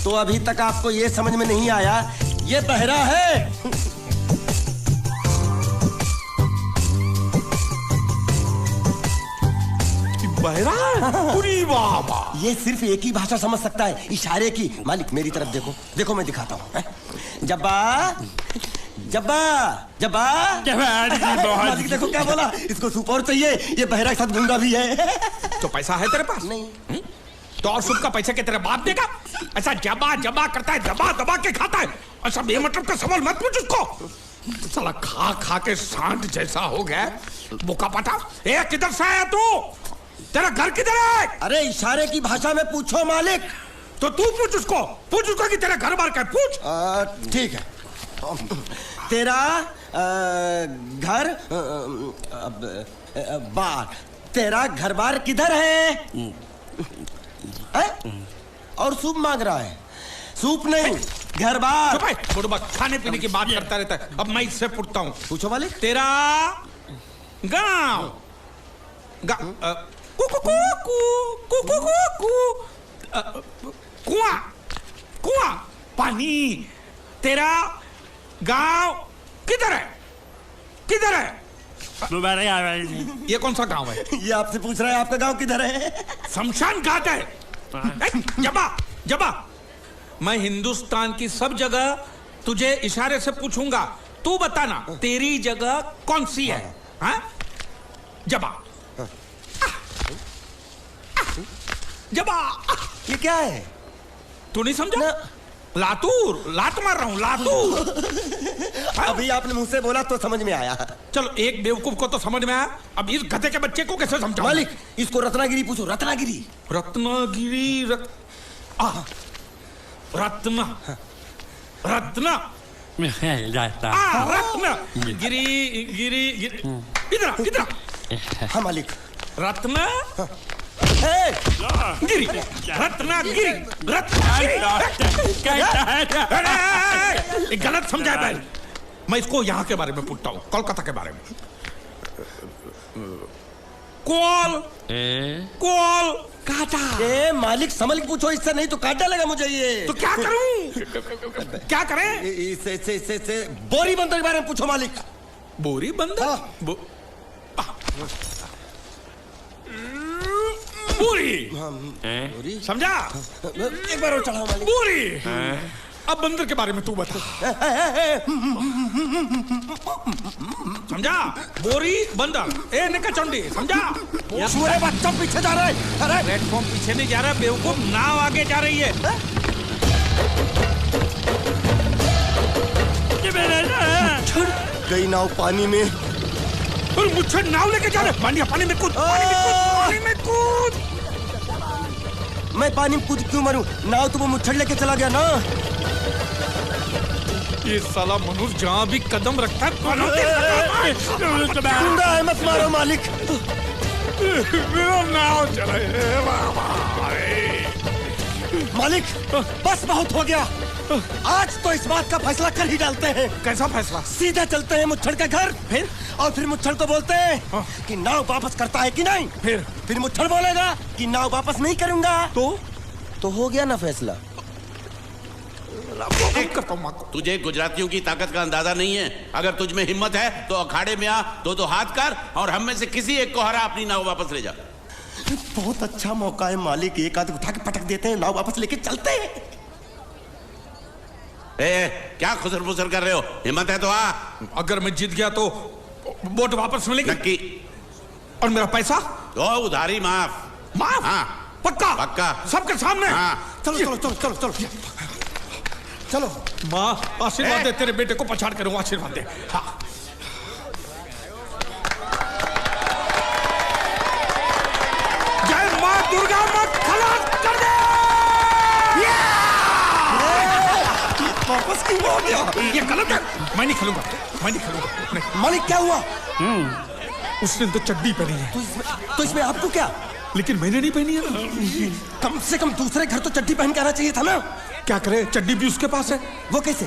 तो अभी तक आपको ये समझ में नहीं आया ये बहरा है। बहरा? पूरी वाह। ये सिर्फ एक ही भाषा समझ सकता है, इशारे की। मालिक मेरी तरफ देखो, देखो मैं दिखाता हूँ। जब्बा जब्बा जब्बा। मालिक देखो क्या बोला, इसको सूप और चाहिए। ये बहरा के साथ गूंगा भी है। तो पैसा है तेरे पास? नहीं। तो और सूप का पैसा के तेरे बाप देगा? ऐसा जबा जबा करता है, दबा दबा के खाता है। ऐसा बेमतलब का सवाल मत पूछ उसको। साला खा खा के सांड जैसा हो गया बोका पाटा। ए किधर से आया तू? तेरा घर किधर है? अरे इशारे की भाषा में पूछो मालिक। तो तू पूछ उसको कि तेरा घर बार क्या है, पूछ। ठीक है। तेरा घर बार, तेरा घर बार किधर है? और सूप मांग रहा है। सूप नहीं, घर बार। खाने पीने की बात करता रहता है। अब मैं इससे पूछता हूँ। पूछो मालिक। तेरा गाँव कुआं कुआं पानी, तेरा गांव किधर है? किधर है? ये कौन सा गांव है? ये आपसे पूछ रहा है आपका गांव किधर है? शमशान घाट है। जबा जबा, मैं हिंदुस्तान की सब जगह तुझे इशारे से पूछूंगा, तू बताना तेरी जगह कौन सी है? हाँ? जबा जबा। ये क्या है? तू नहीं समझा? लातूर, लात मार रहा हूं, लातूर। अभी आपने मुंह से बोला तो समझ में आया। चलो एक बेवकूफ को तो समझ में आया, अब इस गधे के बच्चे को कैसे समझाऊं? मालिक इसको रत्नागिरी पूछो। रत्नागिरी रत्नागिरी रत्न गिरी गिरी इधर इधर। हाँ मालिक। रत्न गिरी, रत्नागिरी, रत्नागिरी। गलत समझा भाई। मैं इसको यहाँ के बारे में पूछता हूँ, कोलकाता के बारे में। कोल कोल काटा। मालिक समझ के पूछो, इससे नहीं तो काट डालेगा मुझे ये। तो क्या करूं? क्या करें? इससे बोरी बंदर के बारे में पूछो मालिक। बोरी बंदर? पूरी समझा? एक बार और चढ़ाओ मालिक। पूरी। अब बंदर के बारे में तू बता। समझा? बोरी बंदर। ए निकचंडी, समझा? सूरे बच्चा पीछे जा रहा है। अरे प्लेटफॉर्म पीछे नहीं जा रहा बेवकूफ, नाव आगे जा रही है। गई नाव पानी में। और मुझे नाव लेके जा रहे। पानी में कूद, पानी में कूद। मैं पानी में कूद क्यों मरूं? नाव तो वो मुच्छड़ लेके चला गया ना। ये साला मनुष्य जहाँ भी कदम रखता है गुंडा है, मत मारो मालिक। नाव चले। मालिक बस बहुत हो गया। आज तो इस बात का फैसला कर ही डालते हैं। कैसा फैसला? सीधा चलते हैं मुच्छड़ के घर, फिर मुच्छड़ को बोलते हैं कि नाव वापस करता है कि नहीं। फिर मुच्छड़ बोलेगा कि नाव वापस नहीं करूंगा। तो हो गया ना फैसला। तुझे गुजरातियों की ताकत का अंदाजा नहीं है। अगर तुझ में हिम्मत है तो अखाड़े में आ, दो हाथ कर और हम में से किसी एक को हरा अपनी नाव वापस ले जा। बहुत अच्छा मौका है मालिक, एक आदमी उठा के पटक देते हैं, नाव वापस लेके चलते हैं। क्या खुसर फुसर कर रहे हो? हिम्मत है तो आ। अगर मैं जीत गया तो बोट वापस मिलेगी? नक्की। और मेरा पैसा? तो उधारी माफ। माफ? हाँ पक्का? पक्का। सबके सामने? हाँ। चलो माँ आशीर्वाद दे, तेरे बेटे को पछाड़ करूंगा, आशीर्वाद दे। हाँ। जय माँ दुर्गा, मत खलास कर दे। वापस क्यों हो गया? ये गलत है, मैं नहीं खेलूंगा। मालिक क्या हुआ? उसने तो चड्डी पहनी है। तो इसमें आपको क्या? लेकिन मैंने नहीं पहनी है। कम से कम दूसरे घर तो चड्डी पहन के आना चाहिए था ना। क्या करे, चड्डी भी उसके पास है। वो कैसे?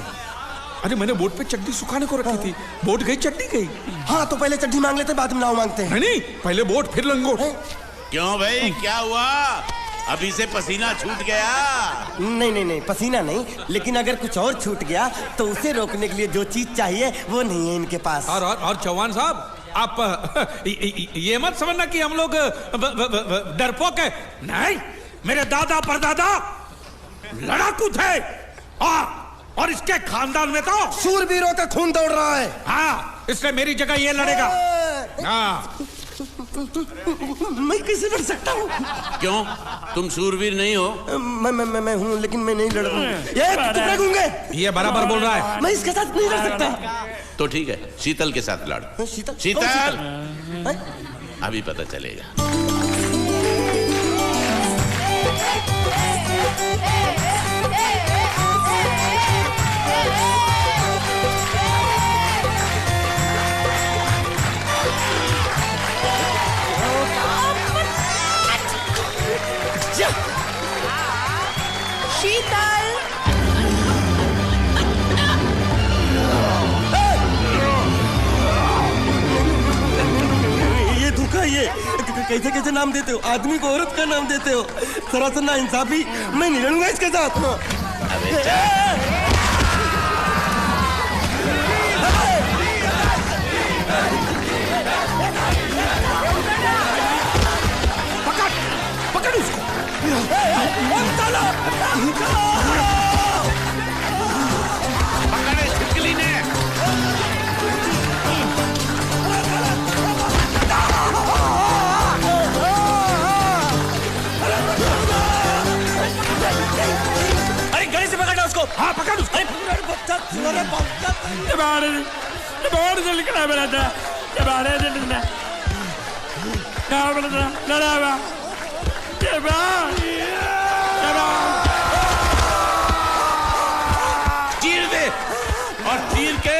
अरे मैंने बोट पे चड्डी सुखाने को रखी थी, बोट गई चड्डी गई। हाँ तो पहले चड्डी मांग लेते, बाद में नाव मांगते हैं। नहीं, पहले बोट फिर लंगोट। क्यों भाई क्या हुआ? अभी से पसीना छूट गया। नहीं नहीं नहीं, पसीना नहीं, लेकिन अगर कुछ और छूट गया तो उसे रोकने के लिए जो चीज चाहिए वो नहीं है इनके पास। और चौहान साहब, आप ये मत समझना कि हम लोग डरपोक है। नहीं, मेरे दादा परदादा लड़ाकू थे और इसके खानदान में तो शूरवीरों का खून दौड़ रहा है। हाँ, इसलिए मेरी जगह ये लड़ेगा। हाँ। मैं कैसे लड़ सकता हूँ? क्यों, तुम शूरवीर नहीं हो? मैं हूँ, लेकिन मैं नहीं लड़ रहा हूँ। ये बराबर बोल रहा है। मैं इसके साथ नहीं लड़ सकता। तो ठीक है, शीतल के साथ लड़। शीतल? शीतल, अभी पता चलेगा। शीतल, ये धोखा, ये कैसे कैसे नाम देते हो? आदमी को औरत का नाम देते हो। सरासर ना इंसाफी। मैं नहीं लड़ूंगा इसके साथ। अबे जा। पकड़ उसको। पकड़े छिपकली ने। अरे गले से पकड़ना उसको। हाँ, पकड़ उसको। बाहर से निकला मेरा था, बाहर से निकला, क्या बोला था? लड़ा हुआ, चीर दे, और चीर के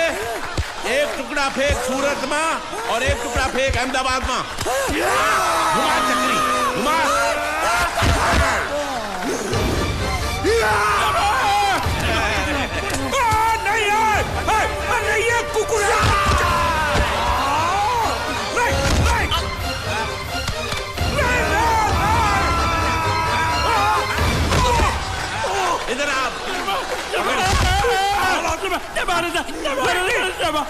एक टुकड़ा फेंक सूरत में और एक टुकड़ा फेंक अहमदाबाद में। घुमा चक्री, घुमा। नहीं है कुकुर। इधर आप।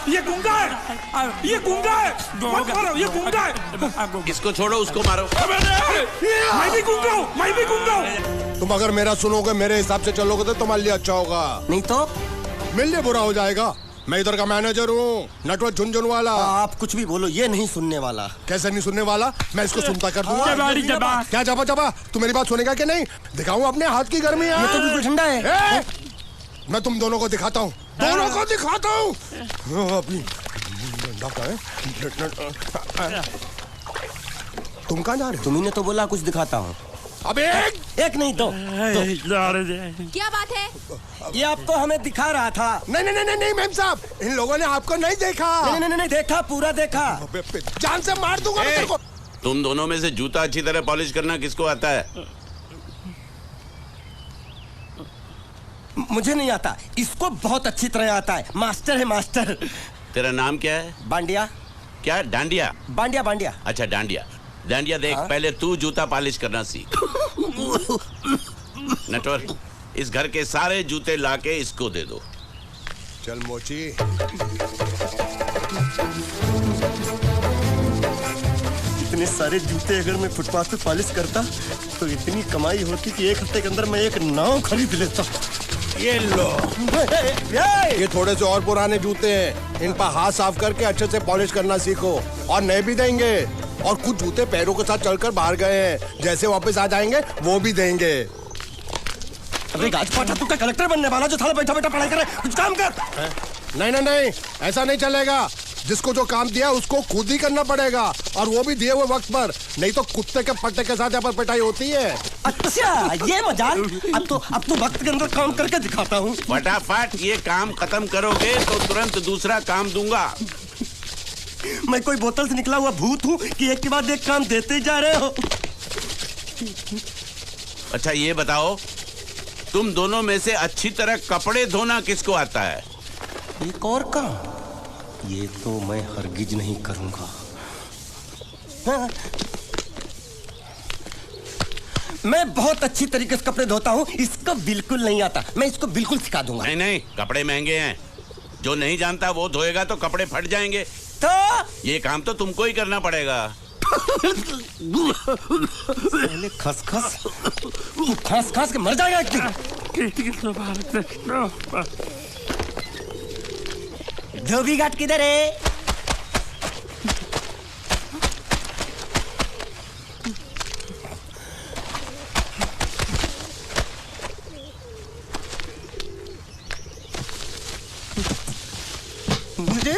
ये गुंगा है, ये गुंगा है। मत मारो, ये गुंगा है। इसको छोड़ो, उसको मारो। मैं भी गुंगा हूँ, मैं भी गुंगा हूँ। तुम अगर मेरा सुनोगे, मेरे हिसाब से चलोगे तो तुम्हारे लिए अच्छा होगा, नहीं तो मेरे लिए बुरा हो जाएगा। मैं इधर का मैनेजर हूँ, नटवर झुनझुनवाला। आप कुछ भी बोलो, ये नहीं सुनने वाला। कैसे नहीं सुनने वाला? मैं इसको सुनता कर दूंगा। क्या जबा जबा? तू मेरी बात सुनेगा कि नहीं? दिखाऊं अपने हाथ की गर्मी? ये तो बिल्कुल ठंडा है। मैं तुम दोनों को दिखाता हूँ, दोनों को दिखाता हूँ। तुम कहाँ जा रहे हो? तुम्ही ने तो बोला कुछ दिखाता हूँ। अब एक नहीं, दो। क्या बात है? ये आपको हमें दिखा रहा था। नहीं नहीं नहीं नहीं मैम साहब, इन लोगों ने आपको नहीं देखा। नहीं नहीं नहीं, देखा, पूरा देखा। जान से मार दूंगा मैं तेरे को। तुम दोनों में से जूता अच्छी तरह पॉलिश करना किसको आता है? मुझे नहीं आता, इसको बहुत अच्छी तरह आता है। मास्टर है, मास्टर। तेरा नाम क्या है? बांडिया। क्या? डांडिया? बांडिया, बांडिया। अच्छा, डांडिया। डांडिया देख, पहले तू जूता पॉलिश करना सीख। नटवर, इस घर के सारे जूते लाके इसको दे दो। चल मोची। इतने सारे जूते अगर मैं फुटपाथ पे पॉलिश करता तो इतनी कमाई होती कि एक हफ्ते के अंदर मैं एक नाव खरीद लेता। ये लो, ये थोड़े से और पुराने जूते हैं, इन पर हाथ साफ करके अच्छे से पॉलिश करना सीखो। और नए भी देंगे, और कुछ जूते पैरों के साथ चलकर बाहर गए हैं, जैसे वापस आ जाएंगे वो भी देंगे। अरे गाजपाटा, तू क्या कलेक्टर बनने वाला जो थाला बैठा बैठा पढ़ाई करे? कुछ काम कर। नहीं नहीं नहीं, ऐसा नहीं चलेगा। जिसको जो काम दिया उसको खुद ही करना पड़ेगा, और वो भी दिए हुए वक्त पर, नहीं तो कुत्ते के पट्टे के साथ यहाँ पर पिटाई होती है। अच्छा, ये मजाक। अब तो वक्त के अंदर काम करके दिखाता हूँ। फटाफट ये काम खत्म करोगे तो तुरंत दूसरा काम दूंगा। मैं कोई बोतल से निकला हुआ भूत हूँ कि एक के बाद एक काम देते जा रहे हो? अच्छा ये बताओ, तुम दोनों में से अच्छी तरह कपड़े धोना किसको आता है? एक और काम? ये तो मैं हरगिज नहीं करूंगा। हाँ। मैं बहुत अच्छी तरीके से कपड़े धोता हूँ, इसको बिल्कुल नहीं आता। मैं इसको बिल्कुल सिखा दूंगा। नहीं नहीं, कपड़े महंगे हैं, जो नहीं जानता वो धोएगा तो कपड़े फट जाएंगे। तो ये काम तो तुमको ही करना पड़ेगा। खस खस के मर जाएगा एक दिन। धोबी घाट किधर है? मुझे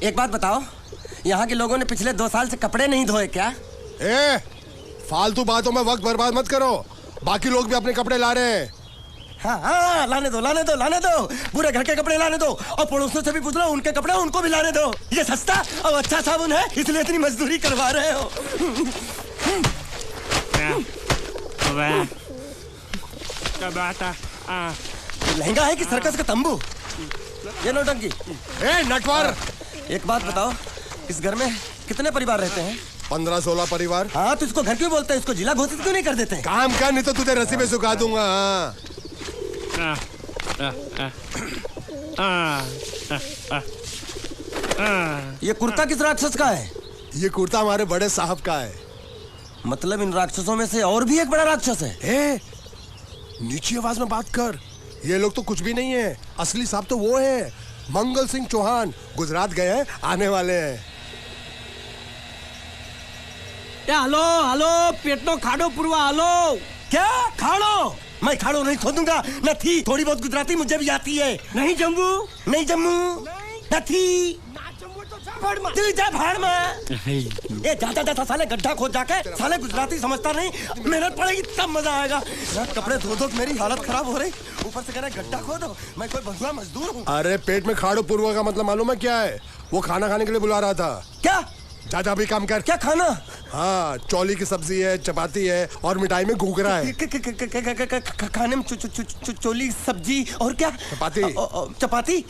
एक बात बताओ, यहाँ के लोगों ने पिछले 2 साल से कपड़े नहीं धोए क्या? फालतू बातों में वक्त बर्बाद मत करो, बाकी लोग भी अपने कपड़े ला रहे हैं। हाँ, लाने दो, पूरे घर के कपड़े लाने दो, और पड़ोसियों से भी पूछ लो, उनके कपड़े उनको भी लाने दो। ये सस्ता और अच्छा साबुन है, इसलिए इतनी मजदूरी करवा रहे हो। लहंगा है कि सर्कस का तंबू? ये नौटंकी। नटवर, एक बात बताओ, इस घर में कितने परिवार रहते हैं? 15-16 परिवार। हाँ, तो इसको घर क्यों बोलते हैं? इसको जिला घोषित क्यों नहीं कर देते? काम कर, नहीं तो तुझे रस्सी में सुखा दूंगा। ये कुर्ता किस राक्षस का है? ये कुर्ता हमारे बड़े साहब का है। मतलब इन राक्षसों में से और भी एक बड़ा राक्षस है? नीची आवाज में बात कर, ये लोग तो कुछ भी नहीं है, असली साहब तो वो है, मंगल सिंह चौहान। गुजरात गए हैं, आने वाले हैं। हेलो, पेटनो खाड़ो पुरवा, हेलो। क्या खाड़ो? मैं खाड़ो नहीं खोदूंगा, न थी। थोड़ी बहुत गुजराती मुझे भी आती है। नहीं जम्मू, न थी। तू जा भाड़ में। ये जाता साले गड्ढा खोद जाके, साले गुजराती समझता नहीं। मेहनत पड़ेगी तब मजा आएगा। कपड़े धो धो मेरी हालत खराब हो रही, ऊपर से कह रहे गड्ढा खोदो। मैं कोई बंधुआ मजदूर हूँ? अरे पेट में खाड़ो पुरवा का मतलब मालूम है क्या है? वो खाना खाने के लिए बुला रहा था। क्या? जा भी काम कर। क्या खाना? हाँ, चौली की सब्जी है, चपाती है और मिठाई में घूघरा है। खाने में चोली सब्जी और क्या? चपाती।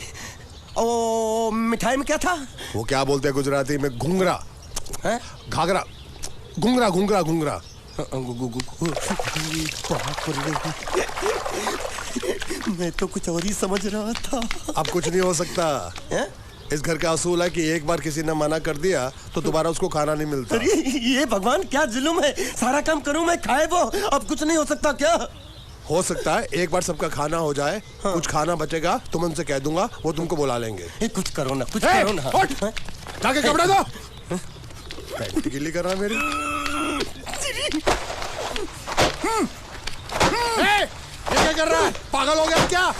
ओ, मिठाई में क्या था? वो क्या बोलते हैं गुजराती में? घूंघरा है? घाघरा, घूंघरा। मैं तो कुछ और ही समझ रहा था। अब कुछ नहीं हो सकता है? इस घर का असूल है कि एक बार किसी ने मना कर दिया तो दोबारा उसको खाना नहीं मिलता। ये भगवान क्या जुल्म है? सारा काम करूं मैं, खाए वो। अब कुछ नहीं हो सकता क्या? हो सकता है एक बार सबका खाना हो जाए। हाँ। कुछ खाना बचेगा तो मैं उनसे कह दूंगा, वो तुमको बुला लेंगे। कुछ करो ना, कुछ करो ना। जाके कपड़े दो। पैंट गिल्ली कर रहा मेरी। ये क्या कर रहा है? पागल हो गया क्या?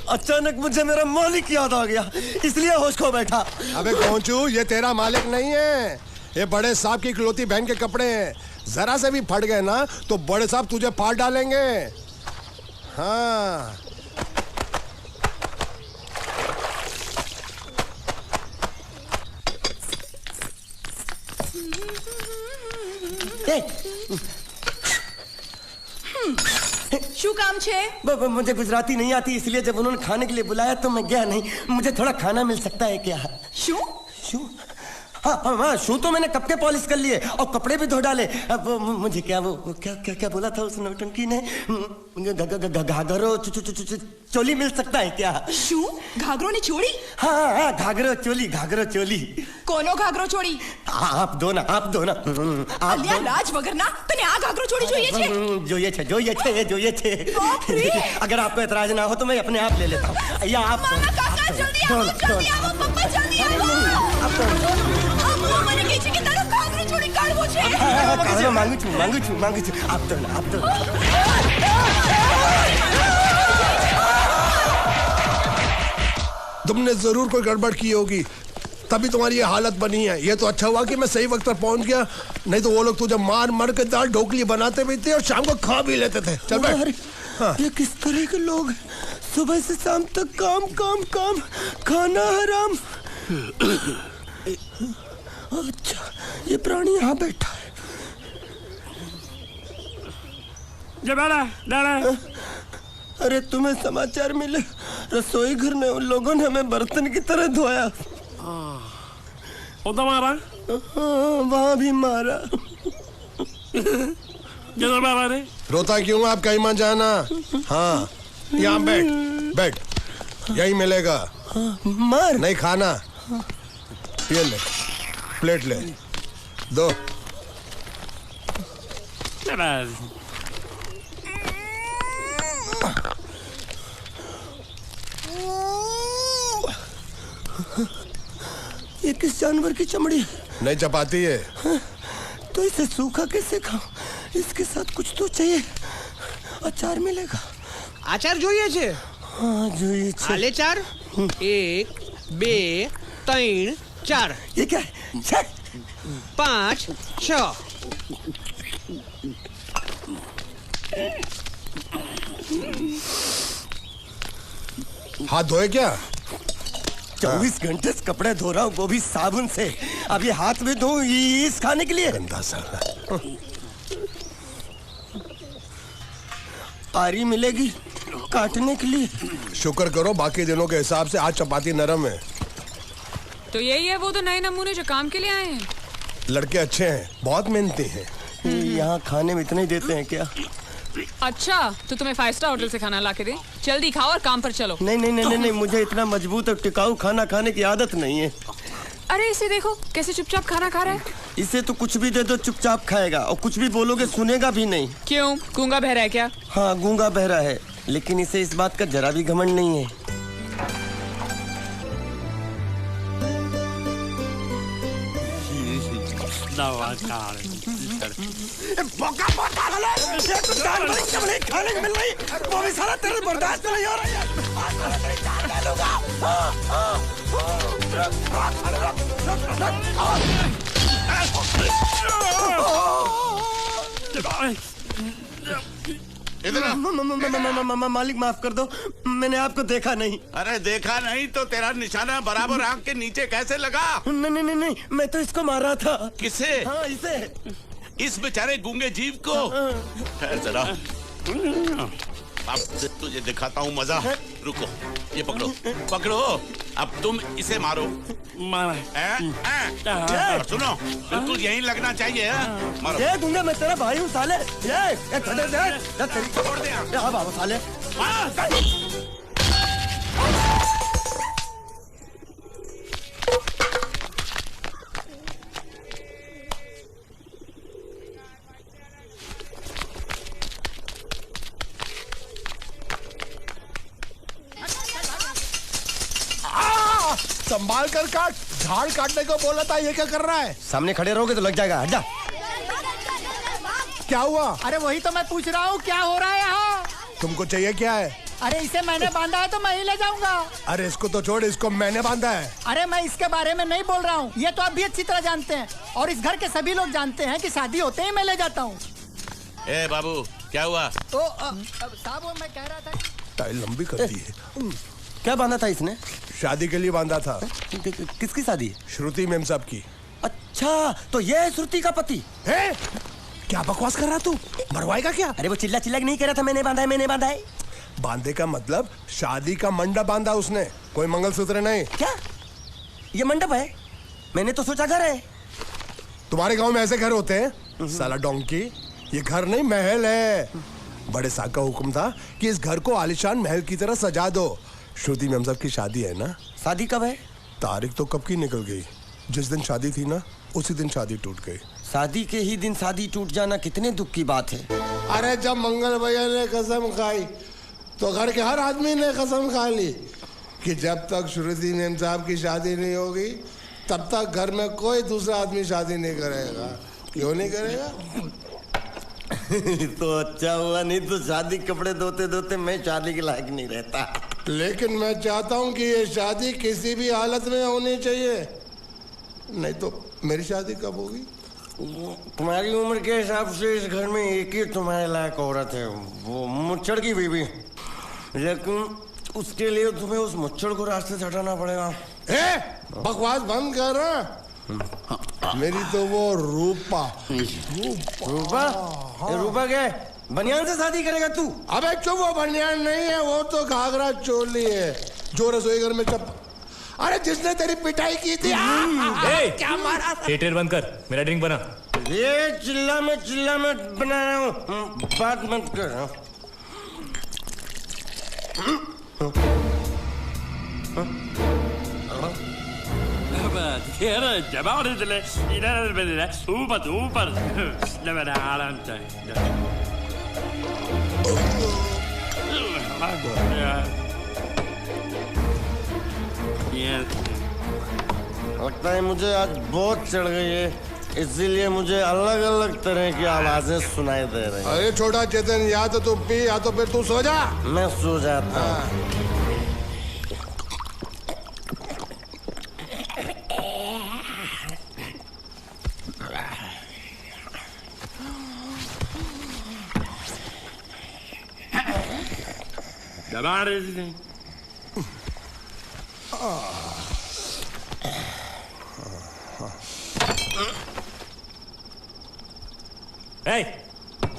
अचानक मुझे मेरा मालिक याद आ गया, इसलिए होश खो बैठा। अबे पहुंचू, ये तेरा मालिक नहीं है, ये बड़े साहब की इकलौती बहन के कपड़े हैं। जरा से भी फट गए ना तो बड़े साहब तुझे फाड़ डालेंगे। हाँ, શું કામ છે? मुझे गुजराती नहीं आती, इसलिए जब उन्होंने खाने के लिए बुलाया तो मैं गया नहीं। मुझे थोड़ा खाना मिल सकता है क्या? शू? हाँ, शू तो मैंने कब के पॉलिश कर लिए और कपड़े भी धो डाले। अब मुझे क्या क्या बोला था उस नौटंकी ने? घाघरो चोली मिल सकता है क्या? शू? घाघरो ने छोड़ी? हाँ, घाघरो चोली। कोनो घाघरो छोड़ी? आप दो ना। અલ્યા લાજ વગરના, તને આ ઘાઘરો છોડી જોઈએ છે? જોઈએ છે। अगर आपको एतराज ना हो तो मैं अपने आप ले लेता हूँ। या आप મામા કાકા જલ્દી આવો, પપ્પા જલ્દી આવો। અમ્મા મને કહે છે કે તારો ઘાઘરો છોડી કાઢવો છે। मांगू छू। आप तो तुमने जरूर कोई गड़बड़ की होगी, तभी तुम्हारी ये हालत बनी है। ये तो अच्छा हुआ कि मैं सही वक्त पर पहुंच गया, नहीं तो वो लोग तुझे मार के दाल ढोकली बनाते भी थे और शाम को खा भी लेते थे। चल बैठ। हाँ। ये किस तरह के लोग? सुबह से शाम तक काम, खाना हराम। अच्छा, ये प्राणी यहाँ बैठा है। अरे तुम्हें समाचार मिले? रसोई घर में उन लोगों ने हमें बर्तन की तरह धोया। वहाँ भी मारा। जरूर बाबा रे। रोता क्यों आप कहीं मत जाना। हाँ यहाँ बैठ बैठ, यही मिलेगा। मार नहीं खाना, ये ले प्लेट ले दो। ये किस जानवर की चमड़ी? नहीं चपाती है। तो इसे सूखा कैसे खाऊं? इसके साथ कुछ तो चाहिए। अचार मिलेगा? આચાર જોઈએ છે? हाँ જોઈએ છે। આલે ચાર 1 2 3 4 ये क्या है? छे! 5 6 हाथ धोए क्या? 24 घंटे से कपड़े धो रहा हूँ, वो भी साबुन से। अब ये हाथ में धो इस खाने के लिए? गंदा साला। आरी मिलेगी काटने के लिए? शुक्र करो बाकी दिनों के हिसाब से आज चपाती नरम है। तो यही है वो तो नए नमूने जो काम के लिए आए हैं। लड़के अच्छे हैं, बहुत मेहनती हैं। यहाँ खाने में इतना ही देते हैं क्या? अच्छा तो तुम्हें 5 स्टार होटल से खाना ला के दे? जल्दी खाओ और काम पर चलो। नहीं नहीं नहीं नहीं, मुझे इतना मजबूत और टिकाऊ खाना खाने की आदत नहीं है। अरे इसे देखो कैसे चुपचाप खाना खा रहा है। इसे तो कुछ भी दे दो चुपचाप खाएगा, और कुछ भी बोलोगे सुनेगा भी नहीं। क्यों, गूंगा बहरा है क्या? हाँ गूंगा बहरा है, लेकिन इसे इस बात का जरा भी घमंड नहीं है। खाने को मिल रही, वो भी सारा तेरे बर्दाश्त नहीं हो रही मालिक माफ कर दो, मैंने आपको देखा नहीं। अरे देखा नहीं तो तेरा निशाना बराबर आंख के नीचे कैसे लगा? नहीं नहीं नहीं, मैं तो इसको मारा था। किसे? हाँ इसे। इस बेचारे गूंगे जीव को? ठहर जरा, अब तुझे दिखाता हूँ मजा। रुको, ये पकड़ो पकड़ो, अब तुम इसे मारो। सुनो, बिल्कुल यहीं लगना चाहिए। मारो। ये गूंगा, मैं तेरा भाई हूँ साले। ये छोड़ दे। हाँ बाबा साले। संभाल कर काट, झाड़ काटने को बोला था, ये क्या कर रहा है? सामने खड़े रहोगे तो लग जाएगा, हट जा। क्या हुआ? अरे वही तो मैं पूछ रहा हूँ, क्या हो रहा है यहाँ? तुमको चाहिए क्या है? अरे इसे मैंने बांधा है तो मैं ही ले जाऊंगा। अरे इसको तो छोड़, इसको मैंने बांधा है। अरे मैं इसके बारे में नहीं बोल रहा हूँ, ये तो आप भी अच्छी तरह जानते हैं, और इस घर के सभी लोग जानते हैं कि शादी होते ही मैं ले जाता हूँ। ए बाबू, क्या हुआ? तो साहब मैं कह रहा था, टाइल लंबी कर दी है। क्या बांधा था इसने? शादी के लिए बांधा था। किसकी शादी? श्रुति मेम साहब की। अच्छा, तो ये है श्रुति का पति? है? क्या बकवास कर रहा तू? मरवाएगा क्या? अरे वो चिल्ला चिल्ला नहीं कह रहा था मैंने बांधा है, मैंने बांधा है। बांधे का मतलब शादी का मंडप बांधा उसने, कोई मंगलसूत्र नहीं। क्या ये मंडप है? मैंने तो सोचा घर है। तुम्हारे गांव में ऐसे घर होते हैं साला डोंकी? ये घर नहीं, महल है। बड़े साहब का हुक्म था कि इस घर को आलीशान महल की तरह सजा दो। श्रुति मेम साहब की शादी है ना? शादी कब है? तारीख तो कब की निकल गई, जिस दिन शादी थी ना उसी दिन शादी टूट गई। शादी के ही दिन शादी टूट जाना कितने दुख की बात है। अरे जब मंगल भैया ने कसम खाई तो घर के हर आदमी ने कसम खा ली कि जब तक श्रुति मेम साहब की शादी नहीं होगी तब तक घर में कोई दूसरा आदमी शादी नहीं करेगा। क्यों नहीं करेगा? तो अच्छा हुआ, नहीं तो शादी कपड़े धोते धोते मैं शादी के लायक नहीं रहता। लेकिन मैं चाहता हूँ कि ये शादी किसी भी हालत में होनी चाहिए, नहीं तो मेरी शादी कब होगी? तुम्हारी उम्र के हिसाब से इस घर में एक ही तुम्हारे लायक औरत है, वो मुच्छड़ की बीवी। लेकिन उसके लिए तुम्हें उस मुच्छड़ को रास्ते से हटाना पड़ेगा। बकवास बंद कर रहा। मेरी तो वो रूपा। रूपा? रूपा क्या है? बनियान से शादी करेगा तू? अबे चुप, वो बनियान नहीं है, वो तो घाघरा चोली है जो रसोई घर में अरे जिसने तेरी पिटाई की थी क्या मारा था? थिएटर बंद कर, मेरा ड्रिंक बना। ये चिल्ला मत बना रहा हूँ, बात मत कर। ऊपर आराम लगता है मुझे आज बहुत चढ़ गई है, इसीलिए मुझे अलग अलग तरह की आवाजें सुनाई दे रही हैं। अरे छोटा चेतन, या तो तू पी या तो फिर तू सो जा। मैं सो जाता हूँ। दबा रहे थे।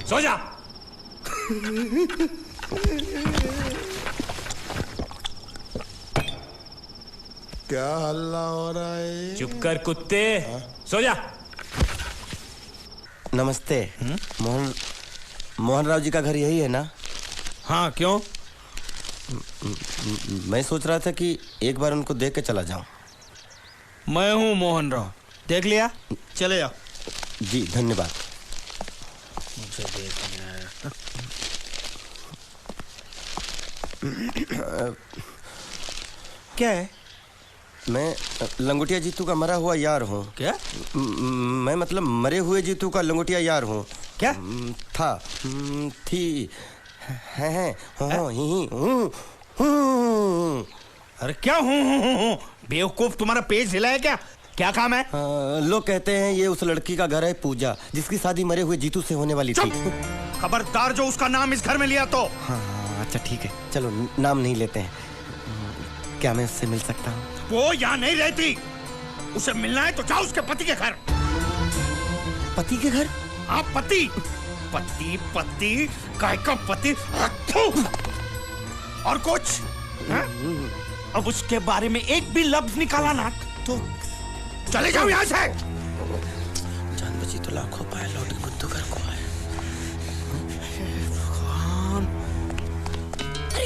सो जा। क्या हल्ला हो रहा है? चुप कर कुत्ते, सो जा। नमस्ते। मोहन राव जी का घर यही है ना? हाँ, क्यों? मैं सोच रहा था कि एक बार उनको देख के चला जाऊं। मैं हूँ मोहन राव, देख लिया? चले जाओ। जी धन्यवाद। मुझे देखना है। क्या है? मैं लंगोटिया जीतू का मरा हुआ यार हूँ। क्या? मैं मतलब मरे हुए जीतू का लंगोटिया यार हूँ। क्या? था, थी, है, अरे क्या हूँ? बेवकूफ, तुम्हारा पेज हिला है क्या? क्या काम है? लोग कहते हैं ये उस लड़की का घर है पूजा, जिसकी शादी मरे हुए जीतू से होने वाली थी। खबरदार जो उसका नाम इस घर में लिया तो। हाँ अच्छा ठीक है, चलो नाम नहीं लेते हैं। क्या मैं उससे मिल सकता हूँ? वो यहाँ नहीं रहती। उसे मिलना है तो जाओ उसके पति के घर। पति के घर? हाँ, पति पति काय का पति। और कुछ है? अब उसके बारे में एक भी लफ्ज निकाला ना तो चले जाओ यहाँ से। जान बची तो लाखों पाए, लौट के बुद्धू घर को आए। भगवान, अरे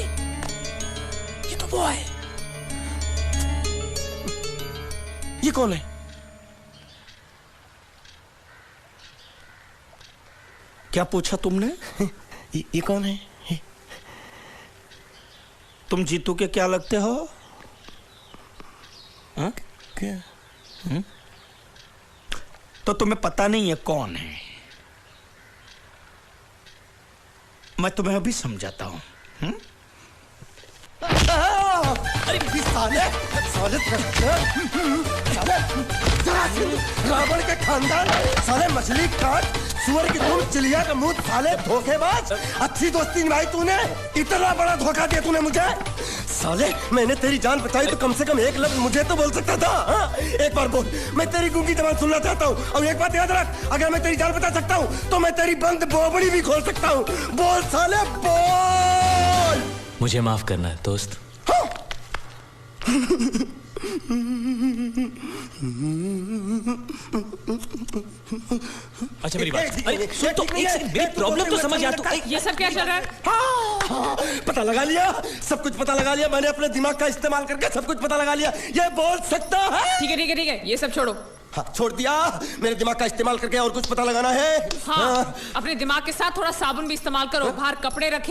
ये तो वो है। ये कौन है? क्या पूछा तुमने? ये कौन है? तुम जीतू के क्या लगते हो? हा? क्या? तो तुम्हें पता नहीं है कौन है? मैं तुम्हें अभी समझाता हूं। अरे साले रावण के खानदान, साले मछली काट, सुअर की तुम, चिड़िया का मुंह, साले धोखेबाज। अच्छी दोस्ती निभाई तूने, इतना बड़ा धोखा दिया तूने मुझे। साले मैंने तेरी जान बचाई तो कम से कम एक लफ्ज मुझे तो बोल सकता था। हाँ? एक बार बोल, मैं तेरी गूंगी जबान सुनना चाहता हूँ। और एक बात याद रख, अगर मैं तेरी जान बचा सकता हूँ तो मैं तेरी बंद बोबड़ी भी खोल सकता हूँ। बोल साले बोल। मुझे माफ करना है दोस्त। अच्छा मेरी बात, अरे सुन तो एक सेकंड, मेरी प्रॉब्लम तो समझ आ तू। ये सब क्या चल रहा है? हाँ, पता लगा लिया, सब कुछ पता लगा लिया मैंने। अपने दिमाग का इस्तेमाल करके सब कुछ पता लगा लिया। ये बोल सकता है? ठीक है ठीक है ठीक है, ये सब छोड़ो। हाँ, छोड़ दिया। मेरे दिमाग का इस्तेमाल करके और कुछ पता लगाना है? हाँ, अपने दिमाग के साथ थोड़ा साबुन भी इस्तेमाल करो। बाहर कपड़े रखे